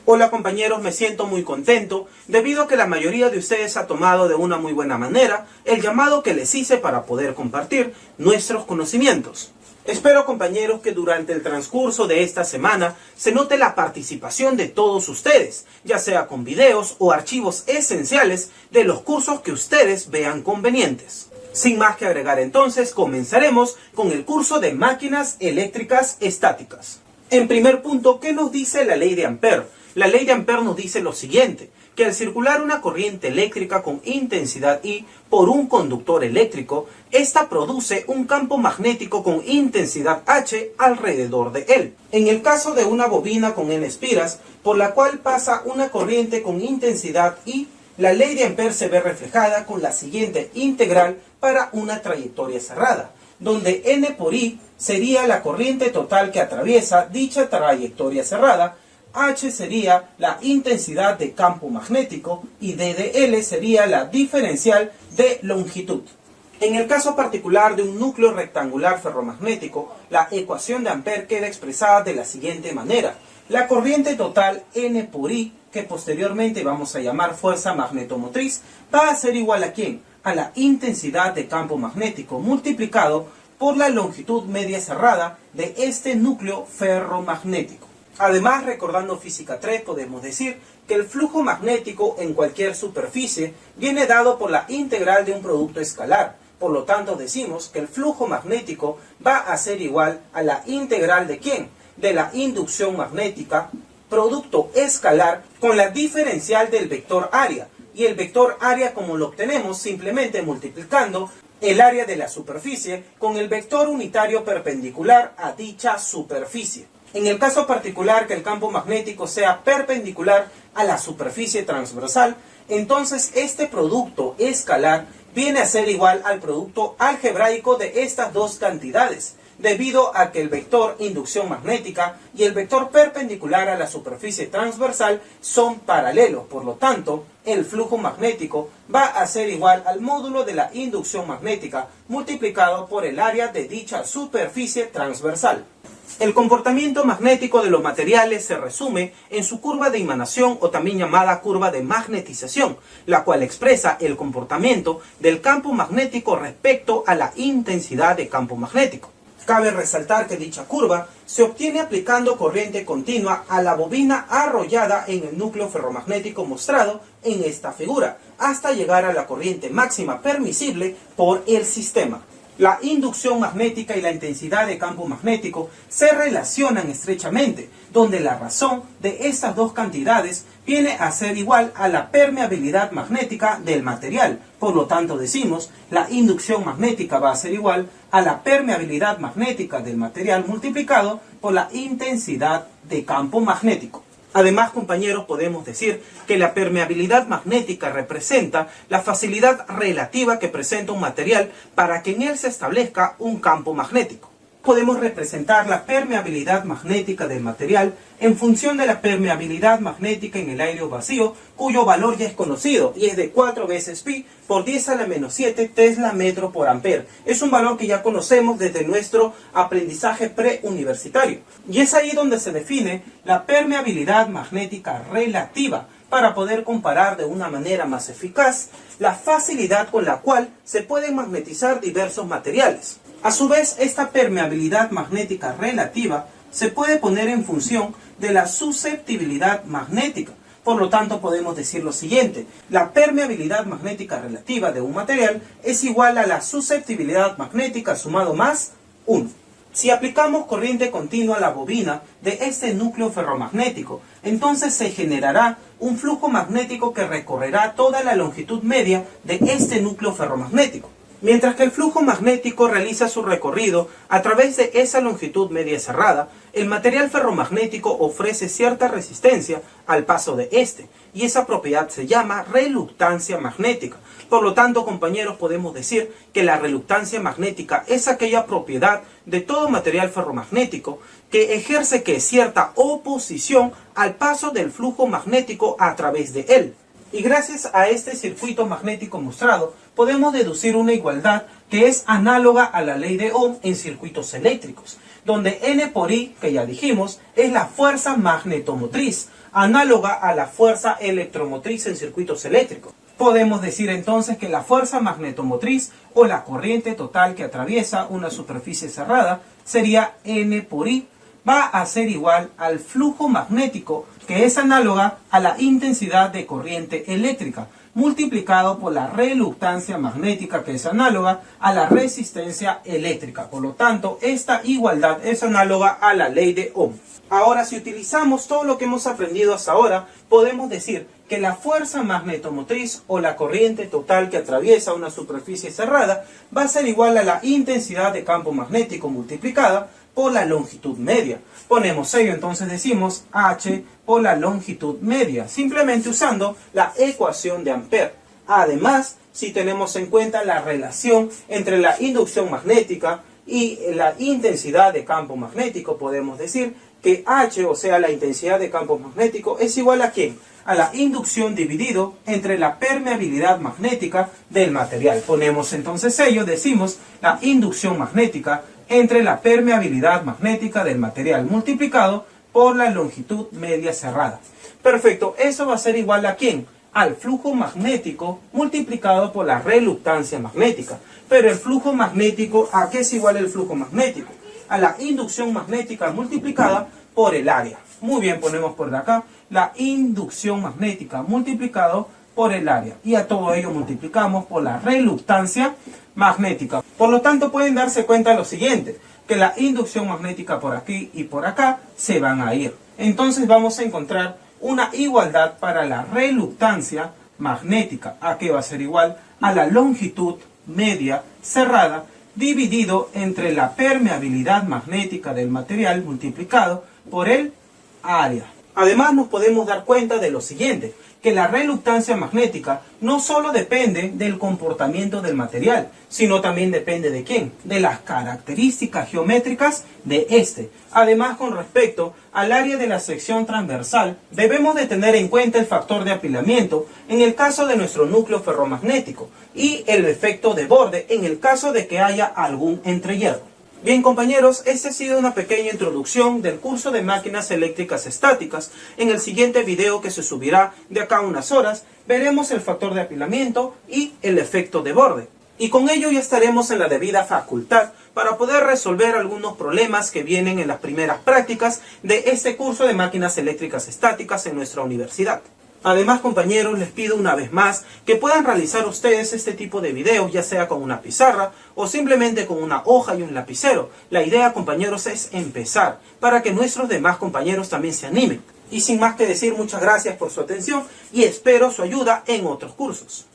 Hola compañeros, me siento muy contento debido a que la mayoría de ustedes ha tomado de una muy buena manera el llamado que les hice para poder compartir nuestros conocimientos. Espero compañeros que durante el transcurso de esta semana se note la participación de todos ustedes, ya sea con videos o archivos esenciales de los cursos que ustedes vean convenientes. Sin más que agregar entonces, comenzaremos con el curso de máquinas eléctricas estáticas. En primer punto, ¿qué nos dice la ley de Ampère? La ley de Ampère nos dice lo siguiente, que al circular una corriente eléctrica con intensidad I por un conductor eléctrico, ésta produce un campo magnético con intensidad H alrededor de él. En el caso de una bobina con N espiras, por la cual pasa una corriente con intensidad I, la ley de Ampère se ve reflejada con la siguiente integral para una trayectoria cerrada, donde N por I sería la corriente total que atraviesa dicha trayectoria cerrada, H sería la intensidad de campo magnético y D de L sería la diferencial de longitud. En el caso particular de un núcleo rectangular ferromagnético, la ecuación de Ampère queda expresada de la siguiente manera. La corriente total N por I, que posteriormente vamos a llamar fuerza magnetomotriz, va a ser igual a ¿quién? A la intensidad de campo magnético multiplicado por la longitud media cerrada de este núcleo ferromagnético. Además, recordando física 3, podemos decir que el flujo magnético en cualquier superficie viene dado por la integral de un producto escalar. Por lo tanto, decimos que el flujo magnético va a ser igual a la integral de ¿quién? De la inducción magnética, producto escalar, con la diferencial del vector área. Y el vector área, como lo obtenemos, simplemente multiplicando el área de la superficie con el vector unitario perpendicular a dicha superficie. En el caso particular que el campo magnético sea perpendicular a la superficie transversal, entonces este producto escalar viene a ser igual al producto algebraico de estas dos cantidades, debido a que el vector inducción magnética y el vector perpendicular a la superficie transversal son paralelos. Por lo tanto, el flujo magnético va a ser igual al módulo de la inducción magnética multiplicado por el área de dicha superficie transversal. El comportamiento magnético de los materiales se resume en su curva de emanación o también llamada curva de magnetización, la cual expresa el comportamiento del campo magnético respecto a la intensidad de campo magnético. Cabe resaltar que dicha curva se obtiene aplicando corriente continua a la bobina arrollada en el núcleo ferromagnético mostrado en esta figura, hasta llegar a la corriente máxima permisible por el sistema. La inducción magnética y la intensidad de campo magnético se relacionan estrechamente, donde la razón de estas dos cantidades viene a ser igual a la permeabilidad magnética del material. Por lo tanto, decimos, la inducción magnética va a ser igual a la permeabilidad magnética del material multiplicado por la intensidad de campo magnético. Además, compañeros, podemos decir que la permeabilidad magnética representa la facilidad relativa que presenta un material para que en él se establezca un campo magnético. Podemos representar la permeabilidad magnética del material en función de la permeabilidad magnética en el aire vacío, cuyo valor ya es conocido y es de 4 veces pi por 10 a la menos 7 tesla metro por ampere. Es un valor que ya conocemos desde nuestro aprendizaje preuniversitario. Y es ahí donde se define la permeabilidad magnética relativa, para poder comparar de una manera más eficaz la facilidad con la cual se pueden magnetizar diversos materiales. A su vez, esta permeabilidad magnética relativa se puede poner en función de la susceptibilidad magnética. Por lo tanto, podemos decir lo siguiente: la permeabilidad magnética relativa de un material es igual a la susceptibilidad magnética sumado más 1. Si aplicamos corriente continua a la bobina de este núcleo ferromagnético, entonces se generará un flujo magnético que recorrerá toda la longitud media de este núcleo ferromagnético. Mientras que el flujo magnético realiza su recorrido a través de esa longitud media cerrada, el material ferromagnético ofrece cierta resistencia al paso de este, y esa propiedad se llama reluctancia magnética. Por lo tanto, compañeros, podemos decir que la reluctancia magnética es aquella propiedad de todo material ferromagnético que ejerce cierta oposición al paso del flujo magnético a través de él. Y gracias a este circuito magnético mostrado, podemos deducir una igualdad que es análoga a la ley de Ohm en circuitos eléctricos. donde N por I, que ya dijimos, es la fuerza magnetomotriz, análoga a la fuerza electromotriz en circuitos eléctricos. Podemos decir entonces que la fuerza magnetomotriz o la corriente total que atraviesa una superficie cerrada sería N por I, va a ser igual al flujo magnético, que es análoga a la intensidad de corriente eléctrica, multiplicado por la reluctancia magnética, que es análoga a la resistencia eléctrica. Por lo tanto, esta igualdad es análoga a la ley de Ohm. Ahora, si utilizamos todo lo que hemos aprendido hasta ahora, podemos decir que la fuerza magnetomotriz o la corriente total que atraviesa una superficie cerrada va a ser igual a la intensidad de campo magnético multiplicada por la longitud media. Ponemos ello, entonces decimos H por la longitud media, simplemente usando la ecuación de Ampère. Además, si tenemos en cuenta la relación entre la inducción magnética y la intensidad de campo magnético, podemos decir que H, o sea, la intensidad de campo magnético, es igual a ¿quién? A la inducción dividido entre la permeabilidad magnética del material. Ponemos entonces ello, decimos la inducción magnética entre la permeabilidad magnética del material multiplicado por la longitud media cerrada. Perfecto, eso va a ser igual a ¿quién? Al flujo magnético multiplicado por la reluctancia magnética. Pero el flujo magnético, ¿a qué es igual el flujo magnético? A la inducción magnética multiplicada por el área. Muy bien, ponemos por acá la inducción magnética multiplicado por el área. Y a todo ello multiplicamos por la reluctancia magnética. Por lo tanto, pueden darse cuenta de lo siguiente, que la inducción magnética por aquí y por acá se van a ir. Entonces vamos a encontrar una igualdad para la reluctancia magnética. ¿A qué va a ser igual? A la longitud media cerrada dividido entre la permeabilidad magnética del material multiplicado por el área. Además, nos podemos dar cuenta de lo siguiente, que la reluctancia magnética no solo depende del comportamiento del material, sino también depende de ¿quién? De las características geométricas de este. Además, con respecto al área de la sección transversal, debemos de tener en cuenta el factor de apilamiento en el caso de nuestro núcleo ferromagnético y el efecto de borde en el caso de que haya algún entrehierro. Bien, compañeros, esta ha sido una pequeña introducción del curso de máquinas eléctricas estáticas. En el siguiente video, que se subirá de acá a unas horas, veremos el factor de apilamiento y el efecto de borde. Y con ello ya estaremos en la debida facultad para poder resolver algunos problemas que vienen en las primeras prácticas de este curso de máquinas eléctricas estáticas en nuestra universidad. Además, compañeros, les pido una vez más que puedan realizar ustedes este tipo de videos, ya sea con una pizarra o simplemente con una hoja y un lapicero. La idea, compañeros, es empezar para que nuestros demás compañeros también se animen. Y sin más que decir, muchas gracias por su atención y espero su ayuda en otros cursos.